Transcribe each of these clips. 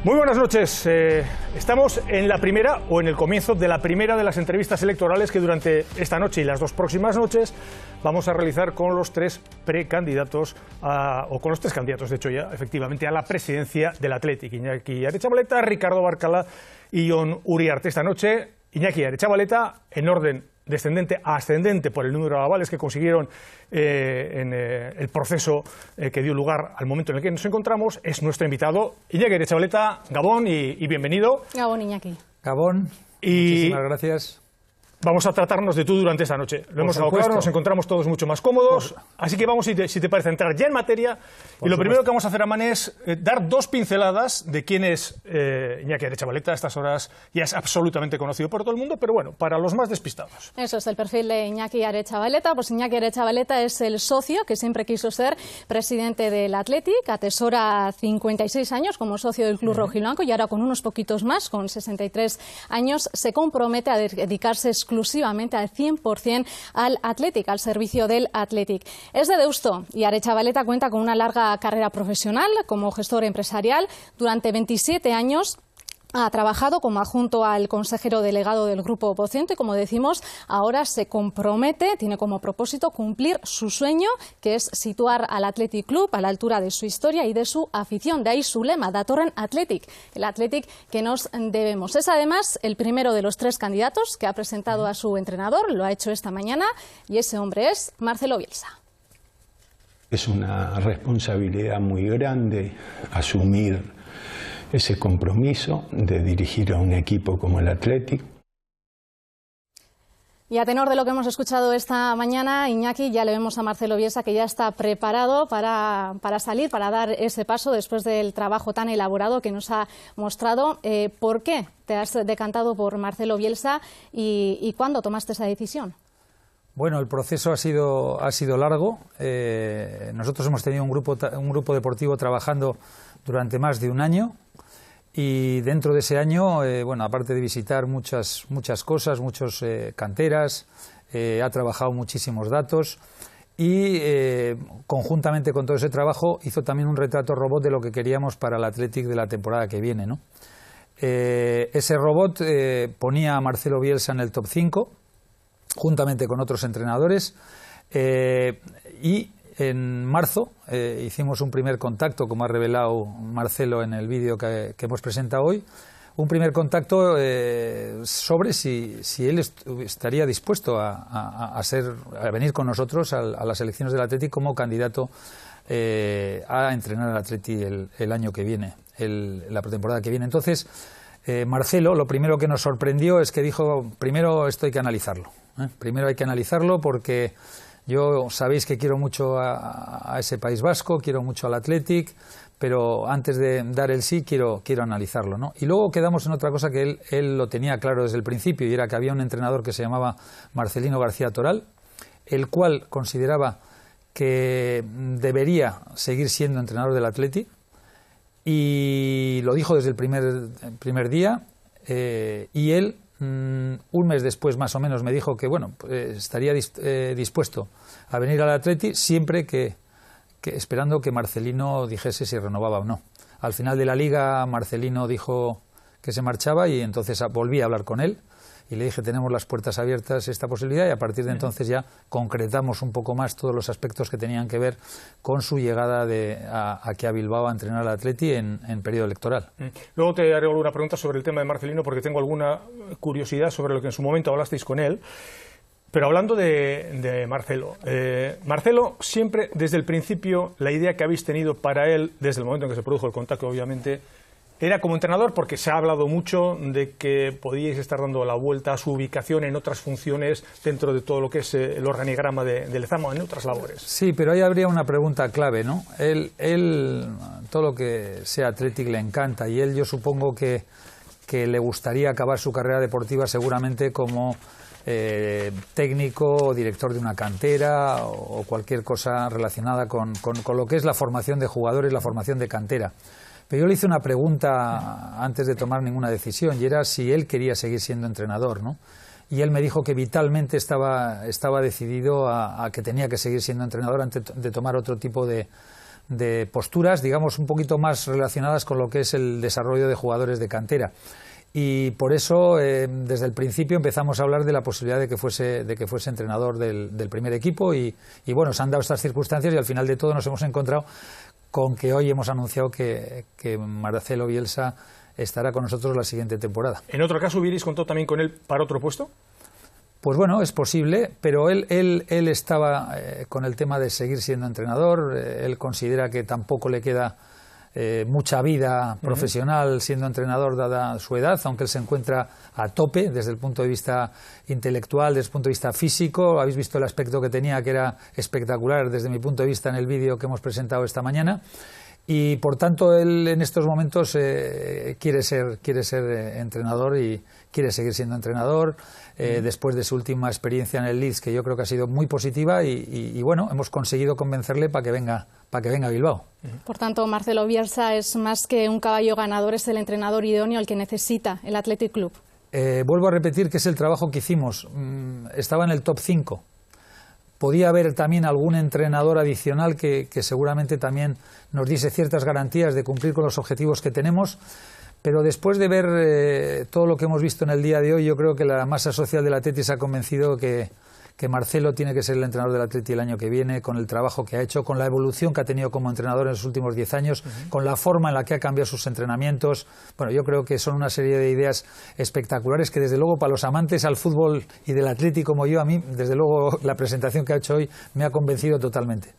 Muy buenas noches. Estamos en la primera o en el comienzo de la primera de las entrevistas electorales que durante esta noche y las dos próximas noches vamos a realizar con los tres precandidatos o con los tres candidatos, de hecho ya efectivamente, a la presidencia del Athletic: Iñaki Aretxabaleta, Ricardo Barcala y Jon Uriarte. Esta noche Iñaki Aretxabaleta, en orden descendente a ascendente por el número de avales que consiguieron en el proceso que dio lugar al momento en el que nos encontramos, es nuestro invitado. Iñaki Aretxabaleta, Gabón y bienvenido. Gabón, Iñaki. Gabón, muchísimas gracias. Vamos a tratarnos de tú durante esta noche. Lo hemos dado claro, nos encontramos todos mucho más cómodos. Así que vamos, si te parece, entrar ya en materia. Y lo primero que vamos a hacer, Amán, es dar dos pinceladas de quién es Iñaki Aretxabaleta. A estas horas ya es absolutamente conocido por todo el mundo, pero bueno, para los más despistados. Eso es el perfil de Iñaki Aretxabaleta. Pues Iñaki Aretxabaleta es el socio que siempre quiso ser presidente del Athletic. Atesora 56 años como socio del club rojiblanco y ahora, con unos poquitos más, con 63 años, se compromete a dedicarse exclusivamente al 100% al Athletic, al servicio del Athletic. Es de Deusto y Aretxabaleta cuenta con una larga carrera profesional como gestor empresarial. Durante 27 años ha trabajado como adjunto al consejero delegado del Grupo Vocento y, como decimos, ahora se compromete, tiene como propósito cumplir su sueño, que es situar al Athletic Club a la altura de su historia y de su afición. De ahí su lema, Datorren Athletic, el Athletic que nos debemos. Es además el primero de los tres candidatos que ha presentado a su entrenador, lo ha hecho esta mañana, y ese hombre es Marcelo Bielsa. Es una responsabilidad muy grande asumir ese compromiso de dirigir a un equipo como el Athletic. Y a tenor de lo que hemos escuchado esta mañana, Iñaki, ya le vemos a Marcelo Bielsa que ya está preparado para salir, para dar ese paso después del trabajo tan elaborado que nos ha mostrado. ¿Por qué te has decantado por Marcelo Bielsa y cuándo tomaste esa decisión? Bueno, el proceso ha sido largo. Nosotros hemos tenido un grupo deportivo trabajando durante más de un año. Y dentro de ese año, bueno, aparte de visitar muchas cosas, muchas canteras, ha trabajado muchísimos datos y conjuntamente con todo ese trabajo hizo también un retrato robot de lo que queríamos para el Athletic de la temporada que viene, ¿no? Ese robot ponía a Marcelo Bielsa en el top 5, juntamente con otros entrenadores, y en marzo hicimos un primer contacto, como ha revelado Marcelo en el vídeo que hemos presentado hoy, un primer contacto sobre si él estaría dispuesto a venir con nosotros a las elecciones del Athletic como candidato a entrenar al Athletic el año que viene, la pretemporada que viene. Entonces, Marcelo, lo primero que nos sorprendió es que dijo: primero esto hay que analizarlo, primero hay que analizarlo porque yo sabéis que quiero mucho a ese País Vasco, quiero mucho al Athletic, pero antes de dar el sí quiero analizarlo, ¿no? Y luego quedamos en otra cosa que él lo tenía claro desde el principio, y era que había un entrenador que se llamaba Marcelino García Toral, el cual consideraba que debería seguir siendo entrenador del Athletic, y lo dijo desde el primer día, y él, un mes después más o menos, me dijo que bueno, estaría dispuesto a venir al Athletic siempre que esperando que Marcelino dijese si renovaba o no. Al final de la liga, Marcelino dijo que se marchaba y entonces volví a hablar con él y le dije: tenemos las puertas abiertas esta posibilidad, y a partir de entonces ya concretamos un poco más todos los aspectos que tenían que ver con su llegada aquí a Bilbao a entrenar al Athletic en periodo electoral. Luego te haré alguna pregunta sobre el tema de Marcelino, porque tengo alguna curiosidad sobre lo que en su momento hablasteis con él. Pero hablando de Marcelo, Marcelo, siempre desde el principio la idea que habéis tenido para él, desde el momento en que se produjo el contacto, obviamente, era como entrenador, porque se ha hablado mucho de que podíais estar dando la vuelta a su ubicación en otras funciones dentro de todo lo que es el organigrama de Lezama, en otras labores. Sí, pero ahí habría una pregunta clave, ¿no? Él todo lo que sea Athletic le encanta, y yo supongo que le gustaría acabar su carrera deportiva seguramente como técnico o director de una cantera o cualquier cosa relacionada con lo que es la formación de jugadores, la formación de cantera. Pero yo le hice una pregunta antes de tomar ninguna decisión, y era si él quería seguir siendo entrenador, ¿no? Y él me dijo que vitalmente estaba decidido a que tenía que seguir siendo entrenador antes de tomar otro tipo de de posturas, digamos, un poquito más relacionadas con lo que es el desarrollo de jugadores de cantera. Y por eso, desde el principio empezamos a hablar de la posibilidad de que fuese entrenador del primer equipo y bueno, se han dado estas circunstancias y al final de todo nos hemos encontrado con que hoy hemos anunciado que Marcelo Bielsa estará con nosotros la siguiente temporada. ¿En otro caso hubierais contado también con él para otro puesto? Pues bueno, es posible, pero él estaba con el tema de seguir siendo entrenador. Él considera que tampoco le queda mucha vida profesional siendo entrenador dada su edad, aunque él se encuentra a tope desde el punto de vista intelectual, desde el punto de vista físico. Habéis visto el aspecto que tenía, que era espectacular desde mi punto de vista en el vídeo que hemos presentado esta mañana. Y por tanto él en estos momentos quiere ser entrenador y quiere seguir siendo entrenador después de su última experiencia en el Leeds, que yo creo que ha sido muy positiva y bueno, hemos conseguido convencerle para que venga a Bilbao. Por tanto, Marcelo Bielsa es más que un caballo ganador, es el entrenador idóneo al que necesita el Athletic Club. Vuelvo a repetir que es el trabajo que hicimos. Estaba en el top 5. Podía haber también algún entrenador adicional que seguramente también nos diese ciertas garantías de cumplir con los objetivos que tenemos, pero después de ver todo lo que hemos visto en el día de hoy, yo creo que la masa social del Atleti se ha convencido que Marcelo tiene que ser el entrenador del Atleti el año que viene, con el trabajo que ha hecho, con la evolución que ha tenido como entrenador en los últimos 10 años, con la forma en la que ha cambiado sus entrenamientos. Bueno, yo creo que son una serie de ideas espectaculares que desde luego para los amantes al fútbol y del Atleti como yo, a mí desde luego la presentación que ha hecho hoy me ha convencido totalmente.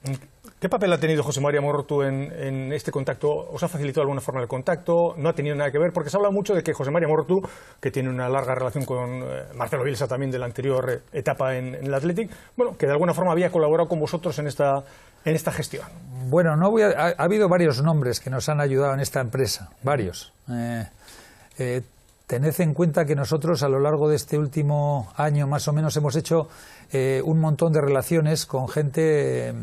¿Qué papel ha tenido José María Morortu en este contacto? ¿Os ha facilitado de alguna forma el contacto? ¿No ha tenido nada que ver? Porque se habla mucho de que José María Morortu, que tiene una larga relación con Marcelo Bielsa también de la anterior etapa en el Athletic, bueno, que de alguna forma había colaborado con vosotros en esta gestión. Bueno, ha habido varios nombres que nos han ayudado en esta empresa, varios. Tened en cuenta que nosotros a lo largo de este último año más o menos hemos hecho un montón de relaciones con gente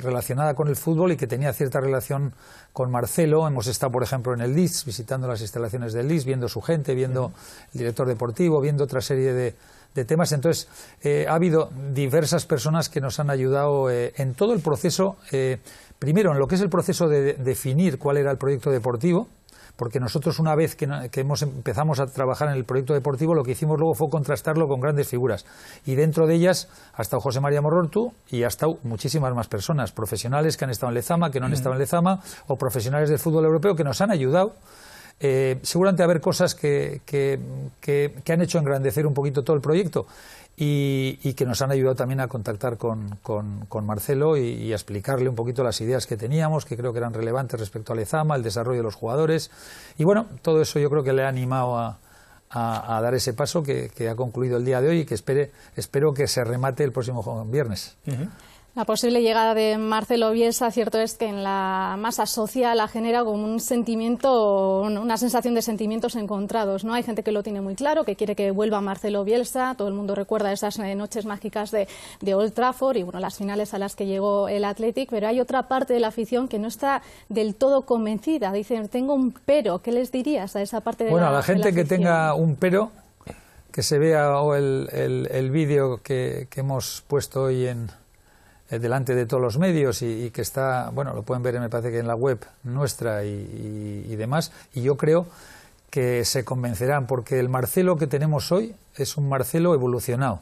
relacionada con el fútbol y que tenía cierta relación con Marcelo. Hemos estado, por ejemplo, en el Leeds, visitando las instalaciones del Leeds, viendo su gente, viendo el director deportivo, viendo otra serie de temas. Entonces, ha habido diversas personas que nos han ayudado en todo el proceso, primero en lo que es el proceso de definir cuál era el proyecto deportivo, porque nosotros una vez que empezamos a trabajar en el proyecto deportivo, lo que hicimos luego fue contrastarlo con grandes figuras, y dentro de ellas ha estado José María Morortu y ha estado muchísimas más personas, profesionales que han estado en Lezama, que no han estado en Lezama, o profesionales del fútbol europeo que nos han ayudado. Seguramente a haber cosas que han hecho engrandecer un poquito todo el proyecto y que nos han ayudado también a contactar con Marcelo y a explicarle un poquito las ideas que teníamos, que creo que eran relevantes respecto a Lezama, el desarrollo de los jugadores, y bueno, todo eso yo creo que le ha animado a dar ese paso que ha concluido el día de hoy y que espero que se remate el próximo viernes. La posible llegada de Marcelo Bielsa, cierto es que en la masa social ha generado como un sentimiento, una sensación de sentimientos encontrados, ¿no? Hay gente que lo tiene muy claro, que quiere que vuelva Marcelo Bielsa. Todo el mundo recuerda esas noches mágicas de Old Trafford y bueno, las finales a las que llegó el Athletic, pero hay otra parte de la afición que no está del todo convencida. Dicen, tengo un pero. ¿Qué les dirías a esa parte de la afición? Bueno, a la gente que tenga un pero, que se vea el vídeo que hemos puesto hoy delante de todos los medios y que está, bueno, lo pueden ver me parece que en la web nuestra y demás, y yo creo que se convencerán, porque el Marcelo que tenemos hoy es un Marcelo evolucionado,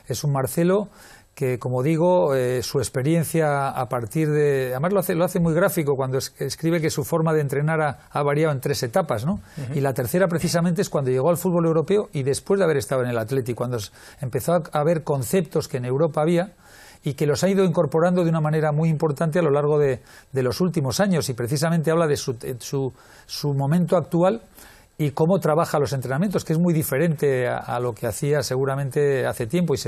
es un Marcelo que, como digo, su experiencia a partir de... Además lo hace muy gráfico cuando escribe que su forma de entrenar ha variado en 3 etapas, ¿no? Y la tercera precisamente es cuando llegó al fútbol europeo y después de haber estado en el Athletic, cuando empezó a ver conceptos que en Europa había y que los ha ido incorporando de una manera muy importante a lo largo de los últimos años, y precisamente habla de su momento actual y cómo trabaja los entrenamientos, que es muy diferente a lo que hacía seguramente hace tiempo, y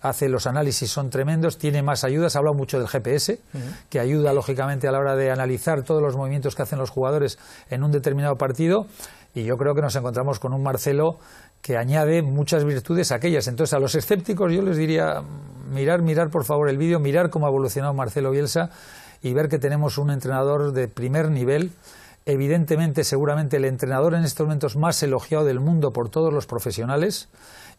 hace los análisis son tremendos, tiene más ayudas, ha hablado mucho del GPS, que ayuda lógicamente a la hora de analizar todos los movimientos que hacen los jugadores en un determinado partido, y yo creo que nos encontramos con un Marcelo que añade muchas virtudes a aquellas. Entonces, a los escépticos yo les diría mirar por favor el vídeo, mirar cómo ha evolucionado Marcelo Bielsa y ver que tenemos un entrenador de primer nivel evidentemente, seguramente el entrenador en estos momentos más elogiado del mundo por todos los profesionales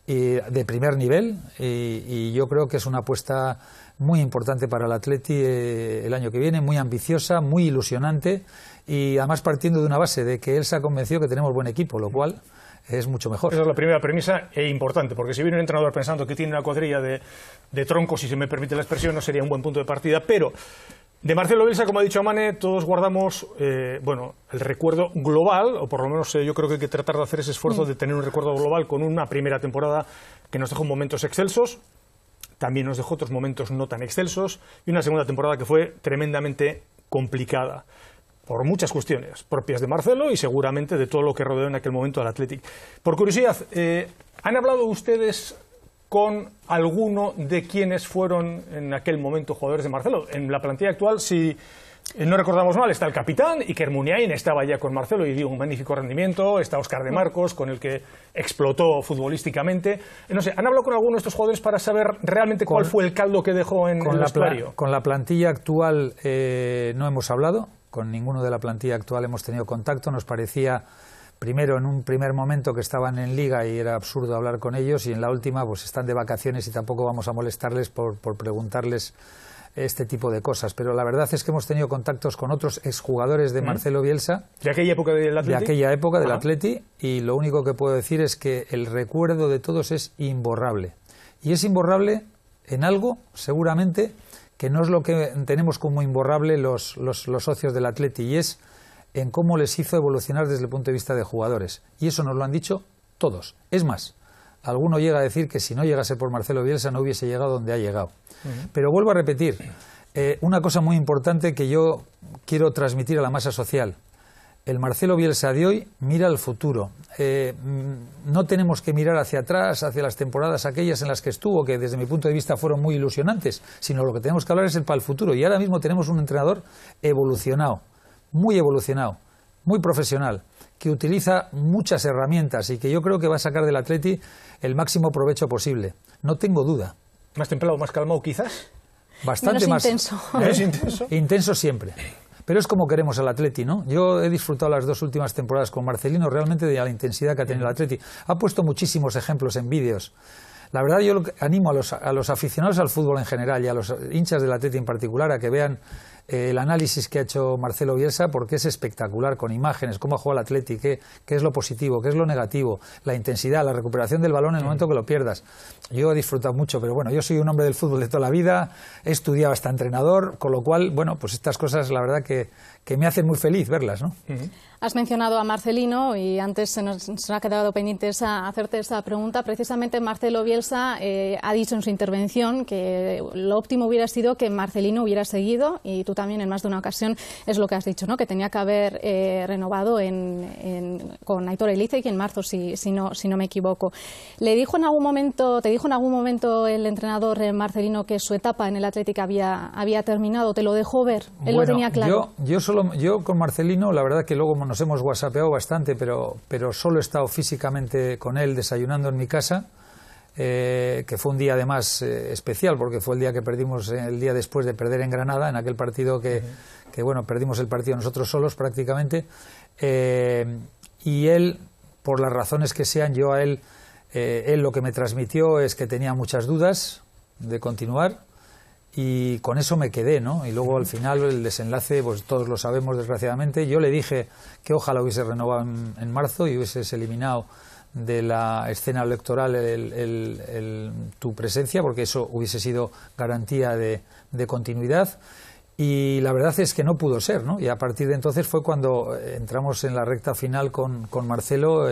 de primer nivel, y yo creo que es una apuesta muy importante para el Atleti el año que viene, muy ambiciosa, muy ilusionante, y además partiendo de una base de que él se ha convencido que tenemos buen equipo, lo cual es mucho mejor. Esa es la primera premisa e importante, porque si viene un entrenador pensando que tiene una cuadrilla de troncos, si se me permite la expresión, no sería un buen punto de partida, pero de Marcelo Bielsa, como ha dicho Mane, todos guardamos el recuerdo global, o por lo menos yo creo que hay que tratar de hacer ese esfuerzo de tener un recuerdo global con una primera temporada que nos dejó momentos excelsos, también nos dejó otros momentos no tan excelsos, y una segunda temporada que fue tremendamente complicada, por muchas cuestiones propias de Marcelo y seguramente de todo lo que rodeó en aquel momento al Athletic. Por curiosidad, ¿han hablado ustedes con alguno de quienes fueron en aquel momento jugadores de Marcelo? En la plantilla actual, si no recordamos mal, está el capitán, Iker Muniain estaba ya con Marcelo y dio un magnífico rendimiento, está Óscar de Marcos, con el que explotó futbolísticamente. No sé, ¿han hablado con alguno de estos jugadores para saber realmente cuál fue el caldo que dejó en el vestuario? Con la plantilla actual no hemos hablado, con ninguno de la plantilla actual hemos tenido contacto. Nos parecía, primero, en un primer momento que estaban en Liga y era absurdo hablar con ellos, y en la última pues están de vacaciones y tampoco vamos a molestarles por preguntarles este tipo de cosas, pero la verdad es que hemos tenido contactos con otros exjugadores de Marcelo Bielsa. ¿De aquella época del Atleti? De aquella época del Atleti, y lo único que puedo decir es que el recuerdo de todos es imborrable. Y es imborrable en algo, seguramente, que no es lo que tenemos como imborrable los socios del Atleti, y es en cómo les hizo evolucionar desde el punto de vista de jugadores. Y eso nos lo han dicho todos. Es más, alguno llega a decir que si no llegase por Marcelo Bielsa no hubiese llegado donde ha llegado. Pero vuelvo a repetir, una cosa muy importante que yo quiero transmitir a la masa social. El Marcelo Bielsa de hoy mira al futuro. No tenemos que mirar hacia atrás, hacia las temporadas aquellas en las que estuvo, que desde mi punto de vista fueron muy ilusionantes, sino lo que tenemos que hablar es para el futuro. Y ahora mismo tenemos un entrenador evolucionado, muy profesional, que utiliza muchas herramientas y que yo creo que va a sacar del Atleti el máximo provecho posible. No tengo duda. ¿Más templado, más calmado quizás? Bastante más intenso. ¿Es intenso? Intenso siempre. Pero es como queremos al Atleti, ¿no? Yo he disfrutado las dos últimas temporadas con Marcelino realmente de la intensidad que ha tenido el Atleti. Ha puesto muchísimos ejemplos en vídeos. La verdad, yo animo a los aficionados al fútbol en general y a los hinchas del Atleti en particular a que vean el análisis que ha hecho Marcelo Bielsa, porque es espectacular, con imágenes, cómo ha jugado el Atleti, qué es lo positivo, qué es lo negativo, la intensidad, la recuperación del balón en el momento que lo pierdas. Yo he disfrutado mucho, pero bueno, yo soy un hombre del fútbol de toda la vida, he estudiado hasta entrenador, con lo cual, bueno, pues estas cosas la verdad que me hacen muy feliz verlas, ¿no? Has mencionado a Marcelino y antes se nos ha quedado pendiente hacerte esa pregunta. Precisamente Marcelo Bielsa ha dicho en su intervención que lo óptimo hubiera sido que Marcelino hubiera seguido, y tú también en más de una ocasión es lo que has dicho, ¿no? Que tenía que haber renovado con Aitor Elizek en marzo, si no me equivoco. ¿Te dijo en algún momento el entrenador Marcelino que su etapa en el Athletic había terminado? ¿Te lo dejó ver? Él lo tenía claro. Yo con Marcelino, la verdad que luego nos hemos whatsappeado bastante, pero solo he estado físicamente con él desayunando en mi casa, que fue un día además especial, porque fue el día que perdimos, el día después de perder en Granada, en aquel partido que bueno, perdimos el partido nosotros solos prácticamente, y él, por las razones que sean, yo a él lo que me transmitió es que tenía muchas dudas de continuar, y con eso me quedé, ¿no? Y luego al final el desenlace, pues todos lo sabemos desgraciadamente. Yo le dije que ojalá hubiese renovado en marzo y hubieses eliminado de la escena electoral tu presencia, porque eso hubiese sido garantía de continuidad. Y la verdad es que no pudo ser, ¿no? Y a partir de entonces fue cuando entramos en la recta final con Marcelo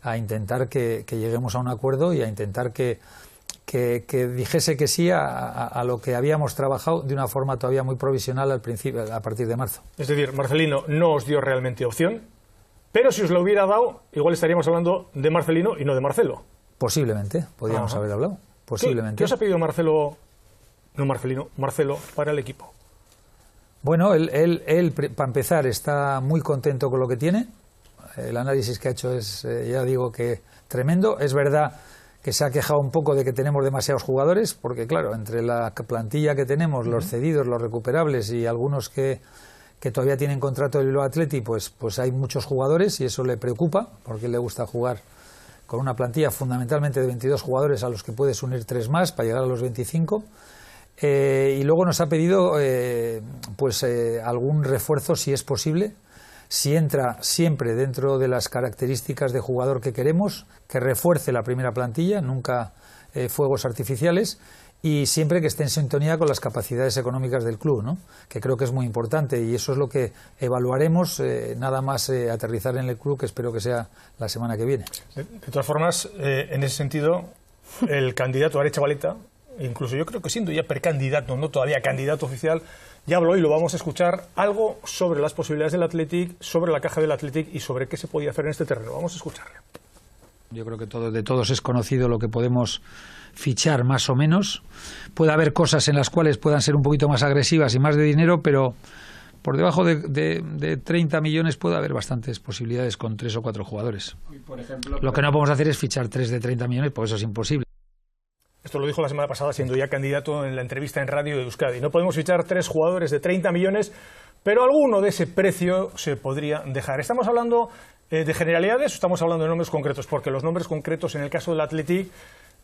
a intentar que lleguemos a un acuerdo y a intentar que dijese que sí a lo que habíamos trabajado de una forma todavía muy provisional al principio, a partir de marzo. Es decir, Marcelino no os dio realmente opción, pero si os lo hubiera dado, igual estaríamos hablando de Marcelino y no de Marcelo. Posiblemente, podríamos haber hablado. Posiblemente. ¿Qué os ha pedido Marcelo para el equipo? Bueno, él para empezar está muy contento con lo que tiene. El análisis que ha hecho es, ya digo, que tremendo. Es verdad que se ha quejado un poco de que tenemos demasiados jugadores, porque claro, entre la plantilla que tenemos, los cedidos, los recuperables y algunos que que todavía tienen contrato del Bilbao Athletic, pues hay muchos jugadores y eso le preocupa, porque le gusta jugar con una plantilla fundamentalmente de 22 jugadores a los que puedes unir 3 más para llegar a los 25. Y luego nos ha pedido algún refuerzo, si es posible, si entra siempre dentro de las características de jugador que queremos, que refuerce la primera plantilla, nunca fuegos artificiales, y siempre que esté en sintonía con las capacidades económicas del club, ¿no? Que creo que es muy importante, y eso es lo que evaluaremos nada más aterrizar en el club, que espero que sea la semana que viene. De todas formas, en ese sentido, el candidato Aretxabaleta, incluso yo creo que siendo ya precandidato, no todavía candidato oficial, ya habló, y lo vamos a escuchar, algo sobre las posibilidades del Athletic, sobre la caja del Athletic y sobre qué se podía hacer en este terreno. Vamos a escucharle. Yo creo que de todos es conocido lo que podemos fichar más o menos. Puede haber cosas en las cuales puedan ser un poquito más agresivas y más de dinero, pero por debajo de 30 millones puede haber bastantes posibilidades con 3 o 4 jugadores. Por ejemplo, lo que no podemos hacer es fichar 3 de 30 millones, porque eso es imposible. Esto lo dijo la semana pasada, siendo ya candidato en la entrevista en radio de Euskadi. No podemos fichar 3 jugadores de 30 millones, pero alguno de ese precio se podría dejar. Estamos hablando de generalidades, estamos hablando de nombres concretos, porque los nombres concretos en el caso del Athletic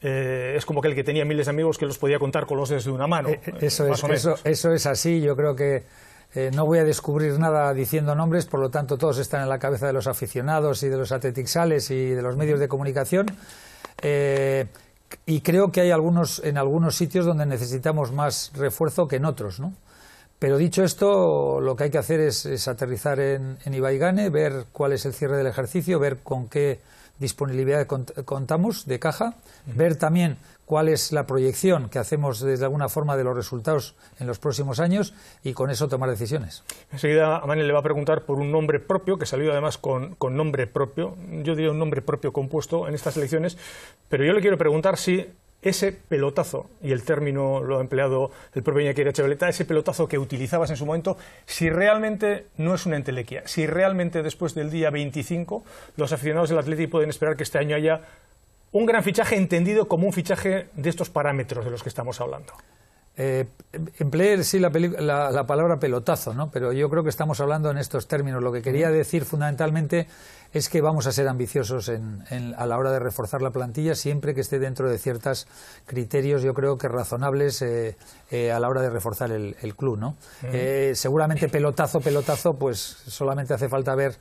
es como aquel que tenía miles de amigos que los podía contar con los dedos de una mano. Eso es así. Yo creo que no voy a descubrir nada diciendo nombres, por lo tanto todos están en la cabeza de los aficionados y de los athleticales y de los medios de comunicación. Y creo que hay en algunos sitios donde necesitamos más refuerzo que en otros, ¿no? Pero dicho esto, lo que hay que hacer es aterrizar en Ibaigane, ver cuál es el cierre del ejercicio, ver con qué disponibilidad contamos de caja, ver también cuál es la proyección que hacemos desde alguna forma de los resultados en los próximos años, y con eso tomar decisiones. Enseguida Manel le va a preguntar por un nombre propio, que salió además con nombre propio, yo diría un nombre propio compuesto en estas elecciones, pero yo le quiero preguntar si ese pelotazo, y el término lo ha empleado el propio Iñaki Aretxabaleta, ese pelotazo que utilizabas en su momento, si realmente no es una entelequia, si realmente después del día 25 los aficionados del Athletic pueden esperar que este año haya un gran fichaje entendido como un fichaje de estos parámetros de los que estamos hablando. Empleé sí la palabra pelotazo, ¿no? Pero yo creo que estamos hablando en estos términos. Lo que quería decir fundamentalmente es que vamos a ser ambiciosos a la hora de reforzar la plantilla, siempre que esté dentro de ciertos criterios, yo creo que razonables a la hora de reforzar el club, ¿no? Seguramente pelotazo, pues solamente hace falta ver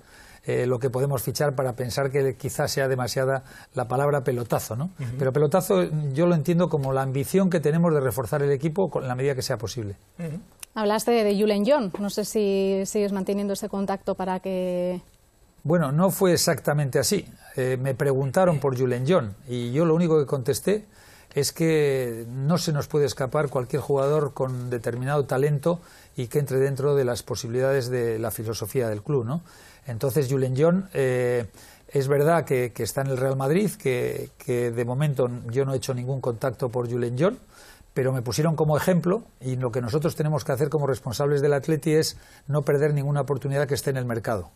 lo que podemos fichar para pensar que quizás sea demasiada la palabra pelotazo, ¿no? Pero pelotazo yo lo entiendo como la ambición que tenemos de reforzar el equipo en la medida que sea posible. Hablaste de Julen John, no sé si sigues manteniendo ese contacto para que... Bueno, no fue exactamente así. Me preguntaron por Julen John y yo lo único que contesté es que no se nos puede escapar cualquier jugador con determinado talento y que entre dentro de las posibilidades de la filosofía del club, ¿no? Entonces Julen John es verdad que está en el Real Madrid, que de momento yo no he hecho ningún contacto por Julen John, pero me pusieron como ejemplo, y lo que nosotros tenemos que hacer como responsables del Atleti es no perder ninguna oportunidad que esté en el mercado.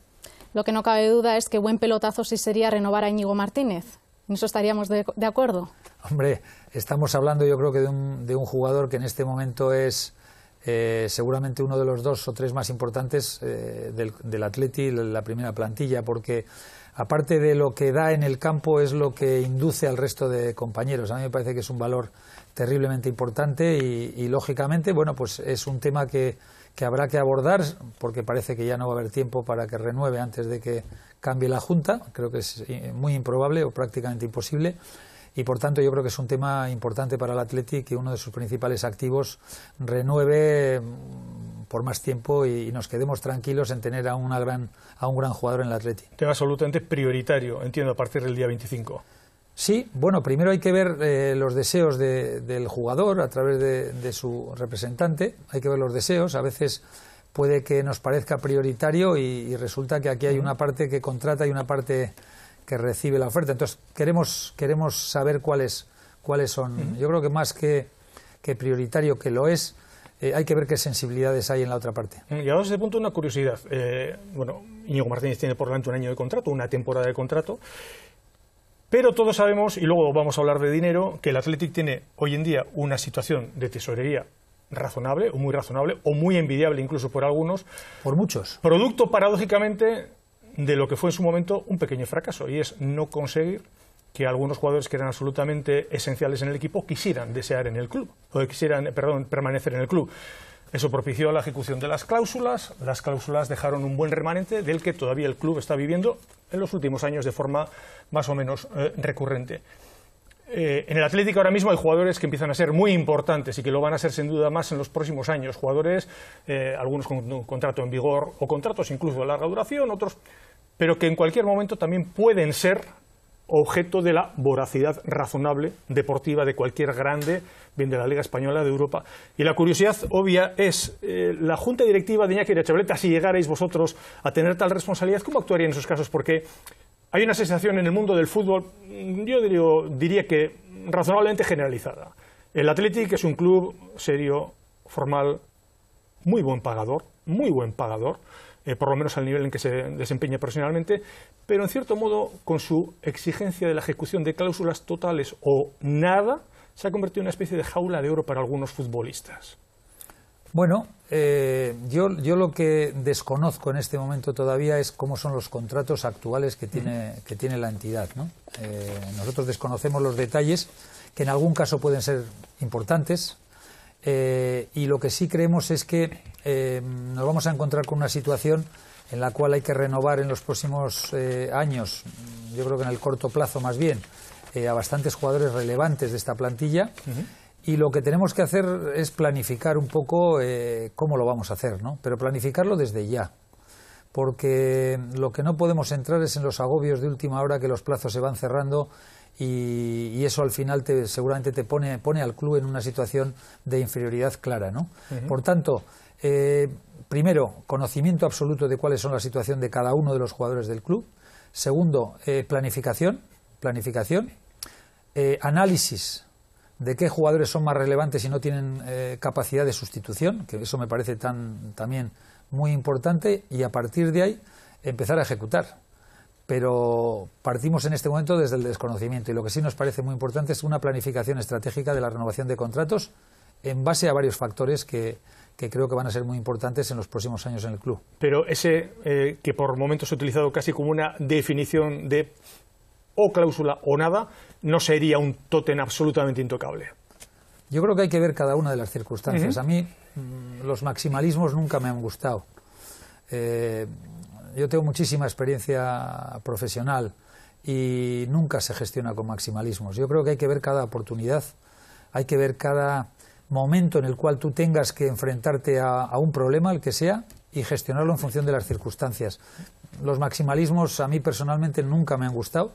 Lo que no cabe duda es que buen pelotazo sí sería renovar a Íñigo Martínez. ¿En eso estaríamos de acuerdo? Hombre, estamos hablando yo creo que de un jugador que en este momento es seguramente uno de los 2 o 3 más importantes del Atleti, la primera plantilla, porque aparte de lo que da en el campo es lo que induce al resto de compañeros. A mí me parece que es un valor terriblemente importante y lógicamente, bueno, pues es un tema que habrá que abordar, porque parece que ya no va a haber tiempo para que renueve antes de que cambie la Junta. Creo que es muy improbable o prácticamente imposible. Y por tanto yo creo que es un tema importante para el Athletic que uno de sus principales activos renueve por más tiempo y nos quedemos tranquilos en tener a un gran jugador en el Athletic. Tema absolutamente prioritario, entiendo, a partir del día 25. Sí, bueno, primero hay que ver los deseos del jugador a través de su representante, hay que ver los deseos, a veces puede que nos parezca prioritario y resulta que aquí hay una parte que contrata y una parte que recibe la oferta. Entonces queremos saber cuáles son. Yo creo que más que prioritario, que lo es, hay que ver qué sensibilidades hay en la otra parte. Llegados a ese punto, una curiosidad. Bueno, Íñigo Martínez tiene por delante un año de contrato, una temporada de contrato, pero todos sabemos, y luego vamos a hablar de dinero, que el Athletic tiene hoy en día una situación de tesorería razonable, o muy razonable, o muy envidiable incluso por algunos. Por muchos. Producto, paradójicamente, de lo que fue en su momento un pequeño fracaso, y es no conseguir que algunos jugadores que eran absolutamente esenciales en el equipo quisieran desear en el club, o quisieran, permanecer en el club. Eso propició la ejecución de las cláusulas dejaron un buen remanente del que todavía el club está viviendo en los últimos años de forma más o menos recurrente. En el Atlético ahora mismo hay jugadores que empiezan a ser muy importantes y que lo van a ser sin duda más en los próximos años, jugadores, algunos con un contrato en vigor o contratos incluso de larga duración, otros, pero que en cualquier momento también pueden ser objeto de la voracidad razonable deportiva de cualquier grande, bien de la Liga Española, de Europa. Y la curiosidad obvia es, la Junta Directiva de Iñaki Aretxabaleta, si llegarais vosotros a tener tal responsabilidad, ¿cómo actuaría en esos casos? Porque hay una sensación en el mundo del fútbol, yo diría que razonablemente generalizada. El Athletic es un club serio, formal, muy buen pagador, por lo menos al nivel en que se desempeña profesionalmente, pero en cierto modo, con su exigencia de la ejecución de cláusulas totales o nada, se ha convertido en una especie de jaula de oro para algunos futbolistas. Bueno, yo lo que desconozco en este momento todavía es cómo son los contratos actuales que tiene la entidad, ¿no? Nosotros desconocemos los detalles, que en algún caso pueden ser importantes, y lo que sí creemos es que nos vamos a encontrar con una situación en la cual hay que renovar en los próximos años, yo creo que en el corto plazo más bien, a bastantes jugadores relevantes de esta plantilla. Y lo que tenemos que hacer es planificar un poco cómo lo vamos a hacer, ¿no? Pero planificarlo desde ya, porque lo que no podemos entrar es en los agobios de última hora, que los plazos se van cerrando y eso al final seguramente te pone al club en una situación de inferioridad clara, ¿no? Por tanto, primero, conocimiento absoluto de cuáles son la situación de cada uno de los jugadores del club. Segundo, planificación, análisis de qué jugadores son más relevantes y no tienen capacidad de sustitución, que eso me parece también muy importante, y a partir de ahí empezar a ejecutar. Pero partimos en este momento desde el desconocimiento, y lo que sí nos parece muy importante es una planificación estratégica de la renovación de contratos en base a varios factores que creo que van a ser muy importantes en los próximos años en el club. Pero ese que por momentos he utilizado casi como una definición de o cláusula o nada, no sería un tótem absolutamente intocable. Yo creo que hay que ver cada una de las circunstancias. A mí los maximalismos nunca me han gustado. Yo tengo muchísima experiencia profesional y nunca se gestiona con maximalismos. Yo creo que hay que ver cada oportunidad, hay que ver cada momento en el cual tú tengas que enfrentarte a un problema, el que sea, y gestionarlo en función de las circunstancias. Los maximalismos a mí personalmente nunca me han gustado,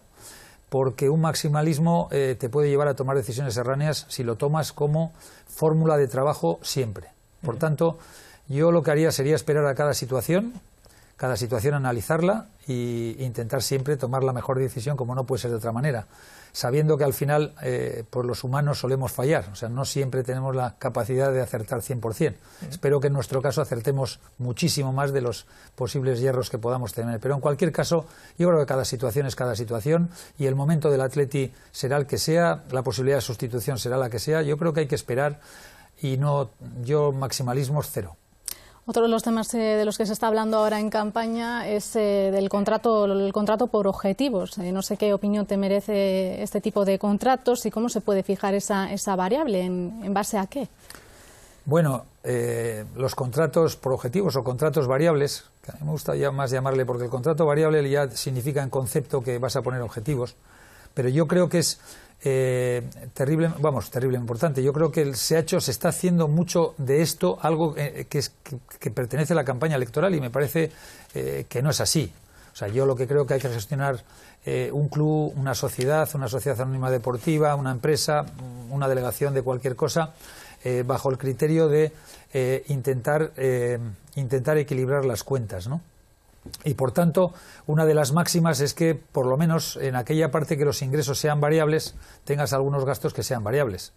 porque un maximalismo te puede llevar a tomar decisiones erróneas si lo tomas como fórmula de trabajo siempre. Por tanto, yo lo que haría sería esperar a cada situación analizarla e intentar siempre tomar la mejor decisión, como no puede ser de otra manera, sabiendo que al final pues los humanos solemos fallar, o sea, no siempre tenemos la capacidad de acertar 100%. Espero que en nuestro caso acertemos muchísimo más de los posibles hierros que podamos tener, pero en cualquier caso yo creo que cada situación es cada situación y el momento del Atleti será el que sea, la posibilidad de sustitución será la que sea. Yo creo que hay que esperar y yo maximalismos cero. Otro de los temas de los que se está hablando ahora en campaña es el contrato por objetivos. No sé qué opinión te merece este tipo de contratos y cómo se puede fijar esa variable, ¿en base a qué? Bueno, los contratos por objetivos o contratos variables, que a mí me gusta ya más llamarle, porque el contrato variable ya significa en concepto que vas a poner objetivos, pero yo creo que es terrible importante. Yo creo que se está haciendo mucho de esto algo que pertenece a la campaña electoral y me parece que no es así. O sea, yo lo que creo que hay que gestionar un club, una sociedad anónima deportiva, una empresa, una delegación de cualquier cosa, bajo el criterio de intentar equilibrar las cuentas, ¿no? Y por tanto, una de las máximas es que, por lo menos en aquella parte que los ingresos sean variables, tengas algunos gastos que sean variables.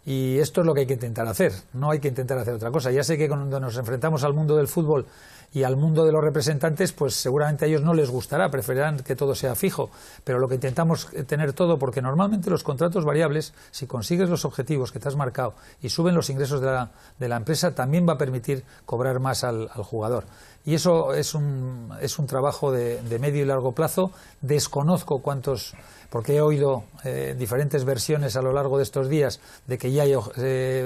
Y esto es lo que hay que intentar hacer, no hay que intentar hacer otra cosa. Ya sé que cuando nos enfrentamos al mundo del fútbol y al mundo de los representantes, pues seguramente a ellos no les gustará, preferirán que todo sea fijo, pero lo que intentamos tener todo, porque normalmente los contratos variables, si consigues los objetivos que te has marcado y suben los ingresos de la empresa, también va a permitir cobrar más al jugador. Y eso es un trabajo de medio y largo plazo. Desconozco cuántos, porque he oído diferentes versiones a lo largo de estos días de que ya hay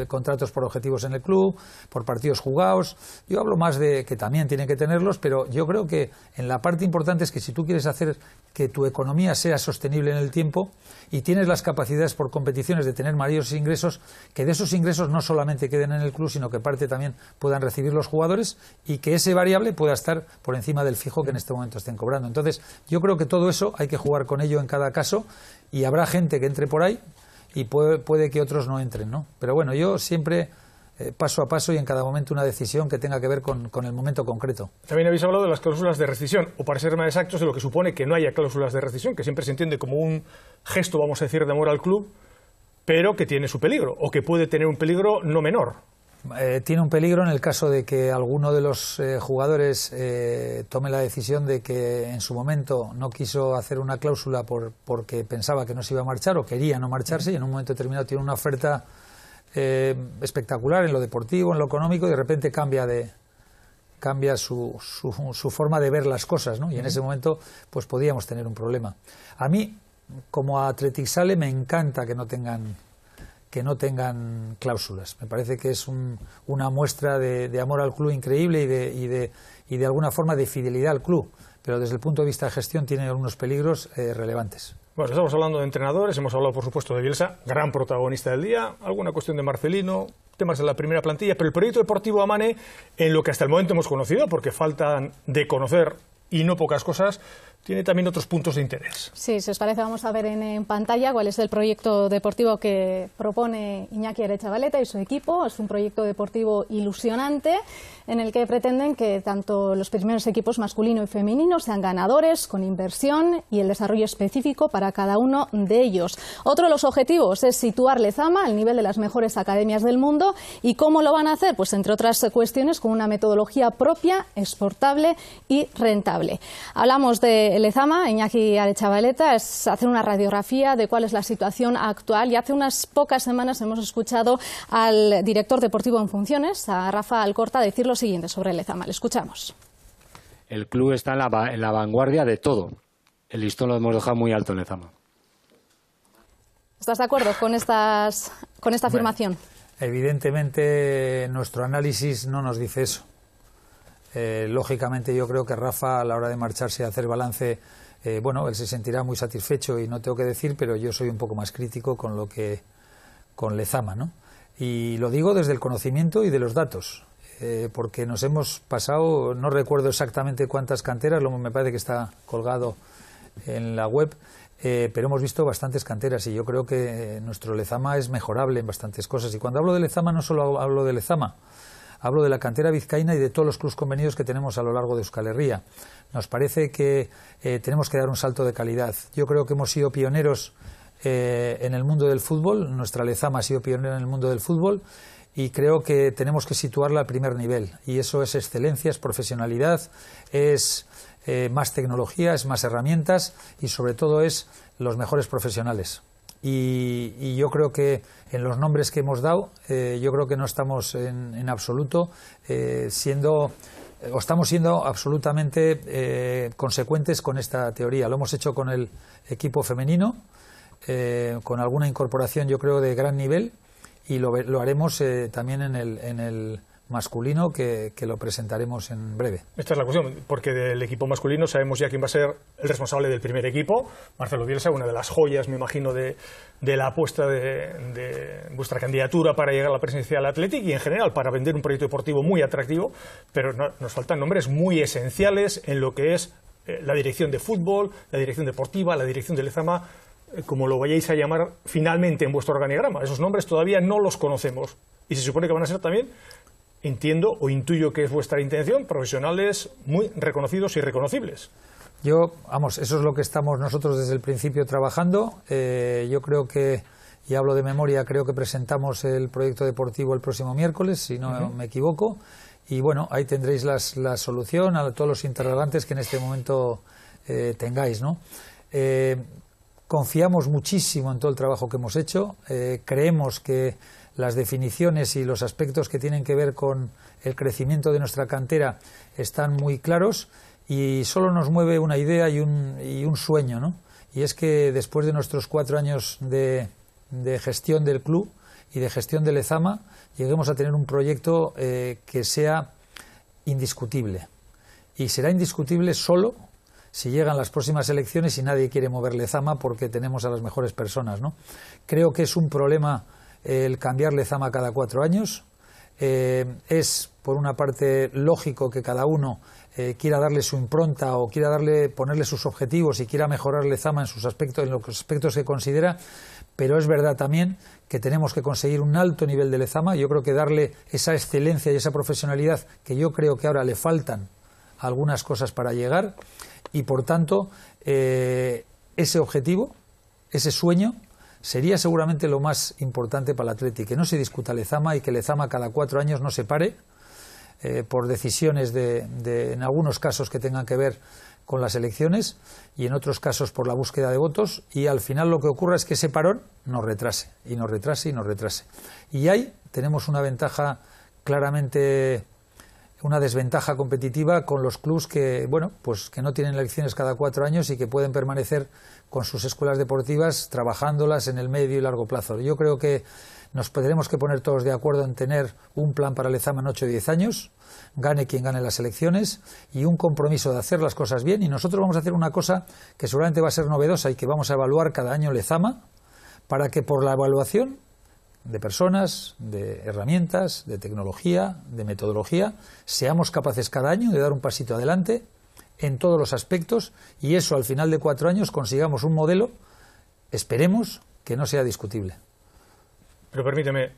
contratos por objetivos en el club, por partidos jugados. Yo hablo más de que también tienen que tenerlos, pero yo creo que en la parte importante es que si tú quieres hacer que tu economía sea sostenible en el tiempo y tienes las capacidades por competiciones de tener mayores ingresos, que de esos ingresos no solamente queden en el club, sino que parte también puedan recibir los jugadores y que ese variable pueda estar por encima del fijo que en este momento estén cobrando. Entonces, yo creo que todo eso hay que jugar con ello en cada caso y habrá gente que entre por ahí y puede que otros no entren, ¿no? Pero bueno, yo siempre paso a paso y en cada momento una decisión que tenga que ver con el momento concreto. También habéis hablado de las cláusulas de rescisión, o para ser más exactos, de lo que supone que no haya cláusulas de rescisión, que siempre se entiende como un gesto, vamos a decir, de amor al club, pero que tiene su peligro, o que puede tener un peligro no menor. Tiene un peligro en el caso de que alguno de los jugadores tome la decisión de que en su momento no quiso hacer una cláusula porque pensaba que no se iba a marchar o quería no marcharse y en un momento determinado tiene una oferta espectacular en lo deportivo, en lo económico y de repente cambia su forma de ver las cosas, ¿no? Y en ese momento pues podíamos tener un problema. A mí, como a Athletic Sale, me encanta que no tengan cláusulas. Me parece que es una muestra de amor al club increíble y de alguna forma de fidelidad al club, pero desde el punto de vista de gestión tiene algunos peligros relevantes. Bueno, estamos hablando de entrenadores, hemos hablado por supuesto de Bielsa, gran protagonista del día, alguna cuestión de Marcelino, temas de la primera plantilla, pero el proyecto deportivo Amane, en lo que hasta el momento hemos conocido, porque faltan de conocer y no pocas cosas, tiene también otros puntos de interés. Sí, si os parece vamos a ver en pantalla cuál es el proyecto deportivo que propone Iñaki Aretxabaleta y su equipo. Es un proyecto deportivo ilusionante en el que pretenden que tanto los primeros equipos masculino y femenino sean ganadores, con inversión y el desarrollo específico para cada uno de ellos. Otro de los objetivos es situar Lezama al nivel de las mejores academias del mundo. ¿Y cómo lo van a hacer? Pues entre otras cuestiones con una metodología propia, exportable y rentable. Hablamos de Lezama, Iñaki Aretxabaleta, es hacer una radiografía de cuál es la situación actual y hace unas pocas semanas hemos escuchado al director deportivo en funciones, a Rafa Alcorta, decir lo siguiente sobre Lezama. Le escuchamos. El club está en la vanguardia de todo. El listón lo hemos dejado muy alto en Lezama. ¿Estás de acuerdo con esta afirmación? Evidentemente nuestro análisis no nos dice eso. Lógicamente yo creo que Rafa a la hora de marcharse a hacer balance, bueno, él se sentirá muy satisfecho y no tengo que decir, pero yo soy un poco más crítico con Lezama, ¿no? Y lo digo desde el conocimiento y de los datos, porque nos hemos pasado, no recuerdo exactamente cuántas canteras, me parece que está colgado en la web, pero hemos visto bastantes canteras y yo creo que nuestro Lezama es mejorable en bastantes cosas. Y cuando hablo de Lezama no solo hablo de Lezama, hablo de la cantera vizcaína y de todos los clubs convenidos que tenemos a lo largo de Euskal Herria. Nos parece que tenemos que dar un salto de calidad. Yo creo que hemos sido pioneros en el mundo del fútbol, nuestra Lezama ha sido pionera en el mundo del fútbol y creo que tenemos que situarla al primer nivel. Y eso es excelencia, es profesionalidad, es más tecnología, es más herramientas y sobre todo es los mejores profesionales. Y yo creo que en los nombres que hemos dado, yo creo que no estamos en absoluto estamos siendo absolutamente consecuentes con esta teoría. Lo hemos hecho con el equipo femenino, con alguna incorporación yo creo de gran nivel y lo haremos también en el masculino que lo presentaremos en breve. Esta es la cuestión, porque del equipo masculino sabemos ya quién va a ser el responsable del primer equipo, Marcelo Bielsa, una de las joyas, me imagino, de la apuesta de vuestra candidatura para llegar a la presidencia del Athletic y en general para vender un proyecto deportivo muy atractivo, pero nos faltan nombres muy esenciales en lo que es la dirección de fútbol, la dirección deportiva, la dirección de Lezama, como lo vayáis a llamar finalmente en vuestro organigrama. Esos nombres todavía no los conocemos y se supone que van a ser también, entiendo o intuyo que es vuestra intención, profesionales muy reconocidos y reconocibles. Eso es lo que estamos nosotros desde el principio trabajando. Yo creo que y hablo de memoria, creo que presentamos el proyecto deportivo el próximo miércoles, si no me equivoco, y bueno, ahí tendréis la solución a todos los interrogantes que en este momento tengáis, ¿no? Confiamos muchísimo en todo el trabajo que hemos hecho, creemos que las definiciones y los aspectos que tienen que ver con el crecimiento de nuestra cantera están muy claros y solo nos mueve una idea y un sueño, ¿no? Y es que después de nuestros 4 años de gestión del club y de gestión de Lezama, lleguemos a tener un proyecto que sea indiscutible. Y será indiscutible solo si llegan las próximas elecciones y nadie quiere mover Lezama porque tenemos a las mejores personas, ¿no? Creo que es un problema el cambiar Lezama cada 4 años. Es, por una parte, lógico que cada uno quiera darle su impronta o quiera ponerle sus objetivos y quiera mejorar Lezama en los aspectos que considera, pero es verdad también que tenemos que conseguir un alto nivel de Lezama. Yo creo que darle esa excelencia y esa profesionalidad que yo creo que ahora le faltan algunas cosas para llegar, y por tanto ese objetivo, ese sueño, sería seguramente lo más importante para el Athletic, que no se discuta Lezama y que Lezama cada 4 años no se pare por decisiones en algunos casos que tengan que ver con las elecciones y en otros casos por la búsqueda de votos, y al final lo que ocurra es que ese parón nos retrase y nos retrase y nos retrase. Y ahí tenemos una ventaja claramente, una desventaja competitiva con los clubs que, bueno, pues que no tienen elecciones cada 4 años y que pueden permanecer con sus escuelas deportivas trabajándolas en el medio y largo plazo. Yo creo que nos tendremos que poner todos de acuerdo en tener un plan para Lezama en 8 o 10 años, gane quien gane las elecciones, y un compromiso de hacer las cosas bien. Y nosotros vamos a hacer una cosa que seguramente va a ser novedosa y que vamos a evaluar cada año Lezama, para que por la evaluación de personas, de herramientas, de tecnología, de metodología, seamos capaces cada año de dar un pasito adelante en todos los aspectos, y eso al final de 4 años consigamos un modelo, esperemos, que no sea discutible. Pero permíteme,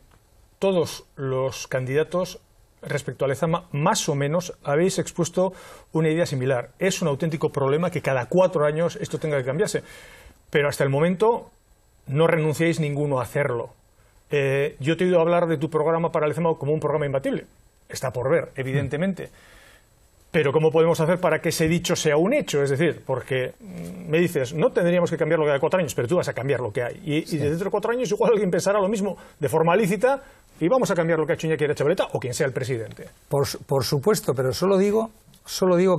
todos los candidatos respecto a Lezama, más o menos, habéis expuesto una idea similar. Es un auténtico problema que cada 4 años esto tenga que cambiarse, pero hasta el momento no renunciáis ninguno a hacerlo. Yo te he oído hablar de tu programa para Lezama como un programa imbatible. Está por ver, evidentemente. Pero ¿cómo podemos hacer para que ese dicho sea un hecho? Es decir, porque me dices, no tendríamos que cambiarlo cada 4 años, pero tú vas a cambiar lo que hay. Y dentro de 4 años igual alguien pensará lo mismo de forma lícita y vamos a cambiar lo que ha hecho Iñaki Aretxabaleta o quien sea el presidente. Por supuesto, pero solo digo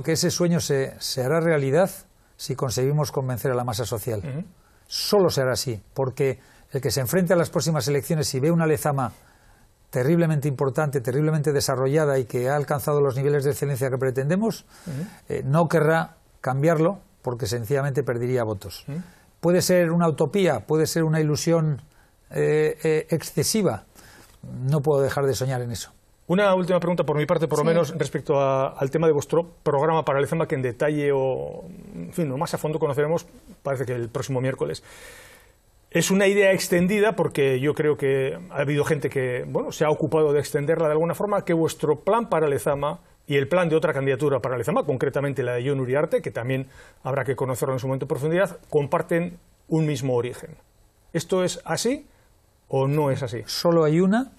que ese sueño se hará realidad si conseguimos convencer a la masa social. Solo se hará así, porque el que se enfrente a las próximas elecciones y ve una Lezama terriblemente importante, terriblemente desarrollada y que ha alcanzado los niveles de excelencia que pretendemos, no querrá cambiarlo porque sencillamente perdería votos. Puede ser una utopía, puede ser una ilusión excesiva. No puedo dejar de soñar en eso. Una última pregunta por mi parte, por lo menos, respecto al tema de vuestro programa para Lezama, que en detalle o, en fin, más a fondo conoceremos, parece que el próximo miércoles. Es una idea extendida, porque yo creo que ha habido gente que, bueno, se ha ocupado de extenderla de alguna forma, que vuestro plan para Lezama y el plan de otra candidatura para Lezama, concretamente la de Jon Uriarte, que también habrá que conocerlo en su momento en profundidad, comparten un mismo origen. ¿Esto es así o no es así? Solo hay una,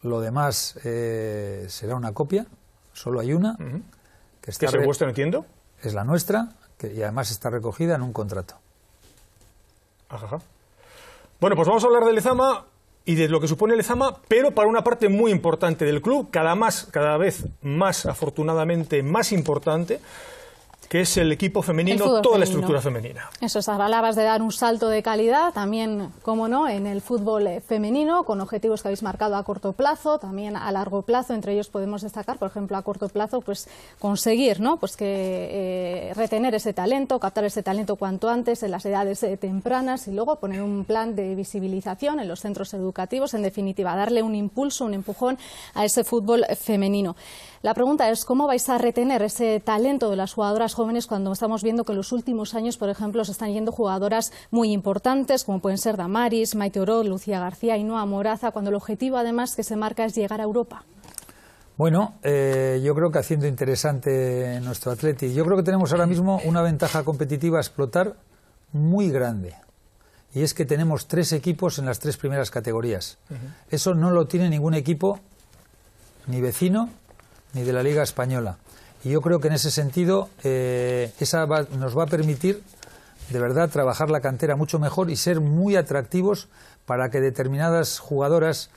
lo demás será una copia, solo hay una. ¿Que es el vuestro, entiendo? Es la nuestra, y además está recogida en un contrato. Ajá. Bueno, pues vamos a hablar de Lezama y de lo que supone Lezama, pero para una parte muy importante del club, cada vez más, afortunadamente, más importante, que es el equipo femenino, toda la estructura femenina. Eso es, hablabas de dar un salto de calidad, también, cómo no, en el fútbol femenino, con objetivos que habéis marcado a corto plazo, también a largo plazo. Entre ellos podemos destacar, por ejemplo, a corto plazo, pues conseguir, ¿no?, pues que retener ese talento, captar ese talento cuanto antes en las edades tempranas, y luego poner un plan de visibilización en los centros educativos, en definitiva, darle un impulso, un empujón a ese fútbol femenino. La pregunta es, ¿cómo vais a retener ese talento de las jugadoras jóvenes cuando estamos viendo que en los últimos años, por ejemplo, se están yendo jugadoras muy importantes, como pueden ser Damaris, Maite Orot, Lucía García, Ainhoa Moraza, cuando el objetivo además que se marca es llegar a Europa? Bueno, yo creo que haciendo interesante nuestro Athletic, yo creo que tenemos ahora mismo una ventaja competitiva a explotar muy grande. y es que tenemos 3 equipos en las 3 primeras categorías. Eso no lo tiene ningún equipo, ni vecino, ni de la Liga Española. Y yo creo que en ese sentido nos va a permitir de verdad trabajar la cantera mucho mejor y ser muy atractivos para que determinadas jugadoras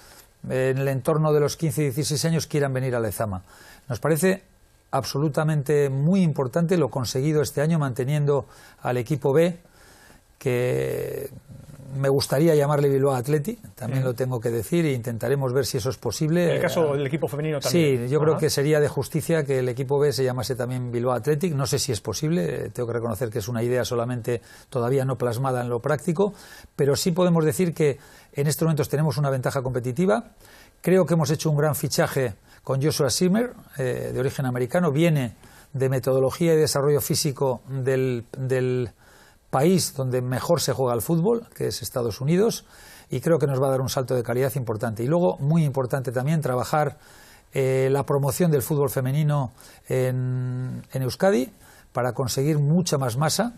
en el entorno de los 15 y 16 años quieran venir a Lezama. Nos parece absolutamente muy importante lo conseguido este año manteniendo al equipo B, que me gustaría llamarle Bilbao Athletic, también lo tengo que decir, e intentaremos ver si eso es posible. En el caso del equipo femenino también. Sí, yo creo que sería de justicia que el equipo B se llamase también Bilbao Athletic. No sé si es posible, tengo que reconocer que es una idea solamente todavía no plasmada en lo práctico, pero sí podemos decir que en estos momentos tenemos una ventaja competitiva. Creo que hemos hecho un gran fichaje con Joshua Zimmer, de origen americano, viene de metodología y desarrollo físico del país donde mejor se juega al fútbol, que es Estados Unidos, y creo que nos va a dar un salto de calidad importante. Y luego, muy importante también, trabajar la promoción del fútbol femenino en Euskadi para conseguir mucha más masa.